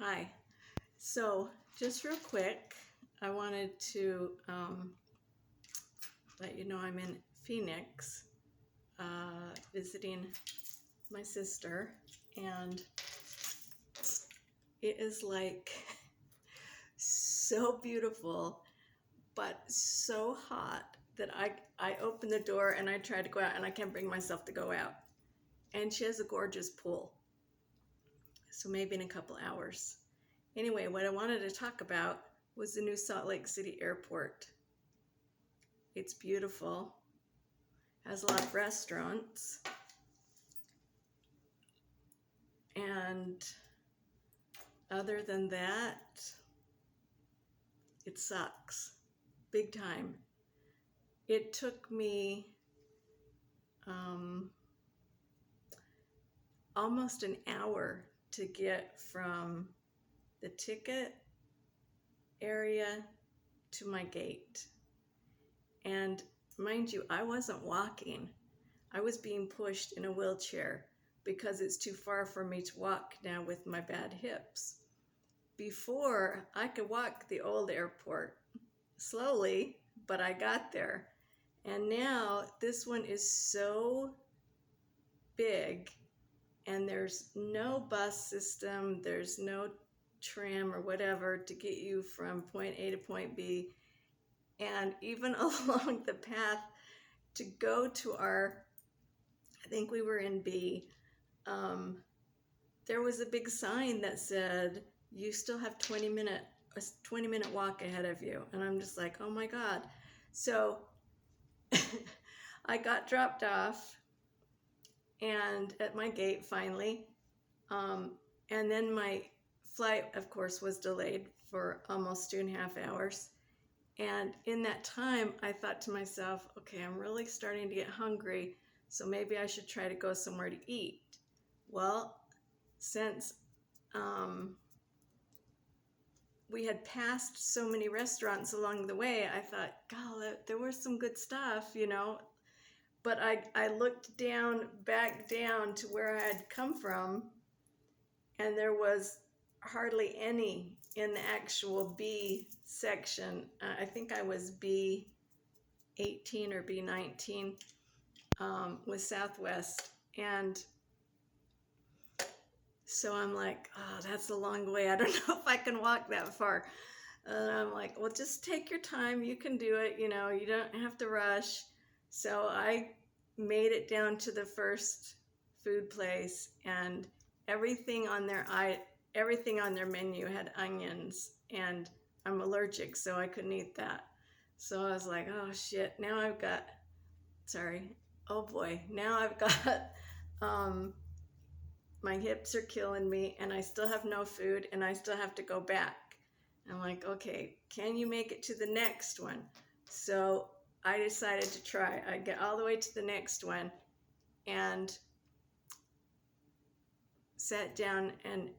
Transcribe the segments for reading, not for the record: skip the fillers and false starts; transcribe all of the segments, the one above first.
Hi. So, just real quick, I wanted to let you know I'm in Phoenix visiting my sister, and it is like so beautiful, but so hot that I opened the door and I tried to go out and I can't bring myself to go out. And she has a gorgeous pool, so maybe in a couple hours. Anyway, what I wanted to talk about was the new Salt Lake City Airport. It's beautiful, has a lot of restaurants, and other than that, it sucks big time. It took me almost an hour to get from the ticket area to my gate. And mind you, I wasn't walking. I was being pushed in a wheelchair because it's too far for me to walk now with my bad hips. Before, I could walk the old airport slowly, but I got there. And now this one is so big, and there's no bus system, there's no tram or whatever to get you from point A to point B. And even along the path to go to I think we were in B, there was a big sign that said, you still have a 20-minute walk ahead of you. And I'm just like, oh my God. So I got dropped off and at my gate finally. And then my flight, of course, was delayed for almost 2.5 hours. And in that time, I thought to myself, okay, I'm really starting to get hungry, so maybe I should try to go somewhere to eat. Well, since we had passed so many restaurants along the way, I thought, God, there was some good stuff, But I looked back down to where I had come from, and there was hardly any in the actual B section. I think I was B18 or B19 with Southwest. And so I'm like, oh, that's a long way. I don't know if I can walk that far. And I'm like, well, just take your time. You can do it. You don't have to rush. So I made it down to the first food place, and everything on their menu had onions, and I'm allergic, so I couldn't eat that. So I was like, oh shit, oh boy, now I've got my hips are killing me, and I still have no food, and I still have to go back. I'm like, okay, can you make it to the next one? So I decided to try. I get all the way to the next one and sat down and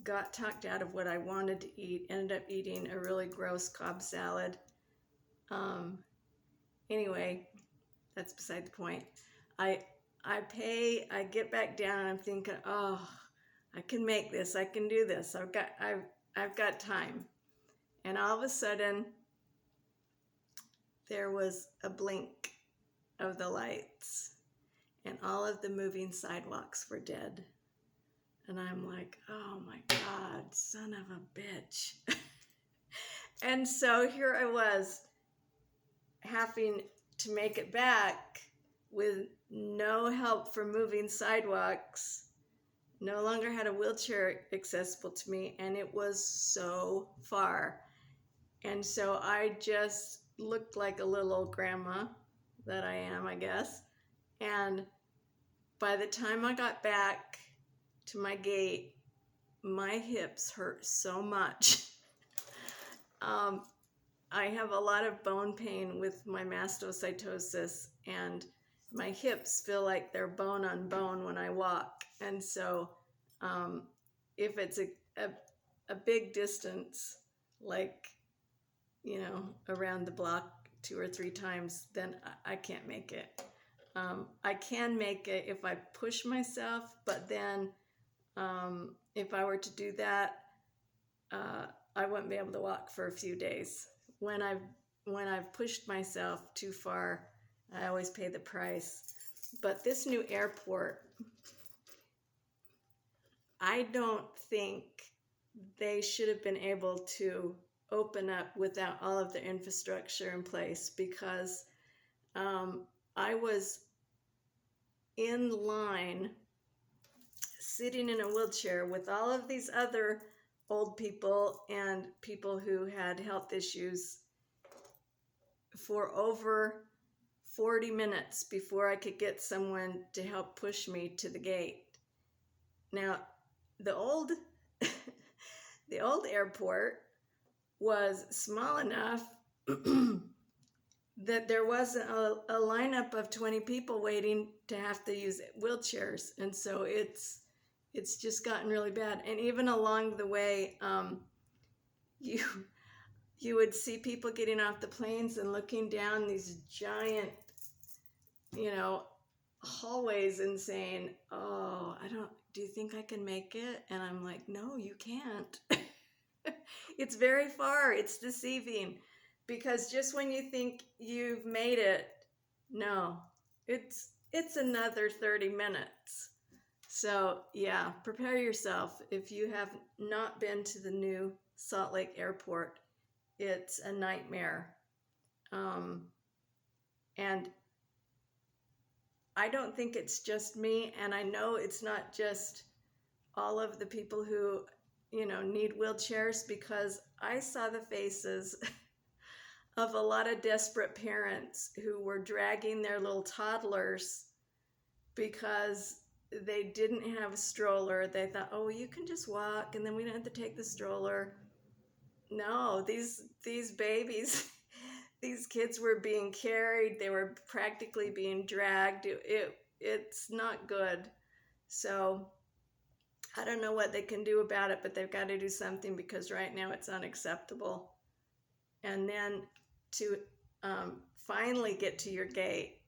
got talked out of what I wanted to eat. Ended up eating a really gross Cobb salad. Anyway, that's beside the point. I pay, I get back down, and I'm thinking, oh, I can make this. I can do this. I've got time. And all of a sudden, there was a blink of the lights, and all of the moving sidewalks were dead. And I'm like, oh my God, son of a bitch. And so here I was, having to make it back with no help from moving sidewalks, no longer had a wheelchair accessible to me, and it was so far. And so I just looked like a little old grandma that I am, I guess. And by the time I got back to my gate, my hips hurt so much. I have a lot of bone pain with my mastocytosis, and my hips feel like they're bone on bone when I walk. And so if it's a big distance, like, around the block 2 or 3 times, then I can't make it. I can make it if I push myself, but then if I were to do that, I wouldn't be able to walk for a few days. When I've pushed myself too far, I always pay the price. But this new airport, I don't think they should have been able to open up without all of the infrastructure in place, because I was in line sitting in a wheelchair with all of these other old people and people who had health issues for over 40 minutes before I could get someone to help push me to the gate. Now, the old the old airport was small enough that there wasn't a lineup of 20 people waiting to have to use wheelchairs, and so it's just gotten really bad. And even along the way, you would see people getting off the planes and looking down these giant, hallways and saying, "Oh, do you think I can make it?" And I'm like, "No, you can't." It's very far. It's deceiving, because just when you think you've made it, no, it's another 30 minutes. So yeah, prepare yourself. If you have not been to the new Salt Lake Airport, it's a nightmare. And I don't think it's just me, and I know it's not just all of the people who, need wheelchairs, because I saw the faces of a lot of desperate parents who were dragging their little toddlers because they didn't have a stroller. They thought, "Oh, you can just walk, and then we don't have to take the stroller." No, these babies, these kids were being carried. They were practically being dragged. It's not good. So I don't know what they can do about it, but they've got to do something, because right now it's unacceptable. And then to finally get to your gate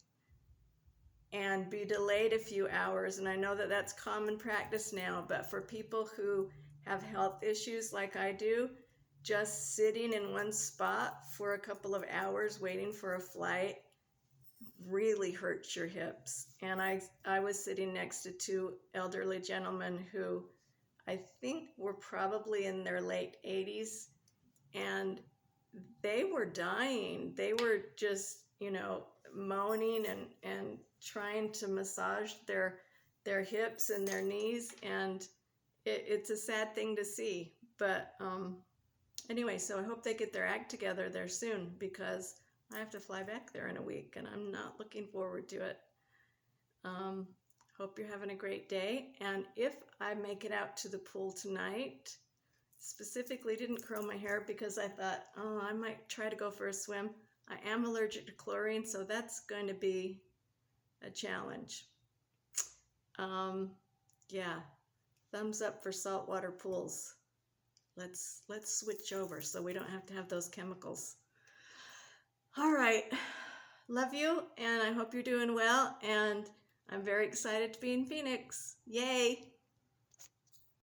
and be delayed a few hours, and I know that that's common practice now, but for people who have health issues like I do, just sitting in one spot for a couple of hours waiting for a flight really hurts your hips. And I was sitting next to two elderly gentlemen who I think were probably in their late 80s, and they were dying. They were just, moaning and trying to massage their hips and their knees, and it's a sad thing to see. But anyway, so I hope they get their act together there soon, because I have to fly back there in a week, and I'm not looking forward to it. Hope you're having a great day. And if I make it out to the pool tonight, specifically didn't curl my hair because I thought, oh, I might try to go for a swim. I am allergic to chlorine, so that's going to be a challenge. Yeah, thumbs up for saltwater pools. Let's switch over so we don't have to have those chemicals. All right, love you, and I hope you're doing well, and I'm very excited to be in Phoenix. Yay!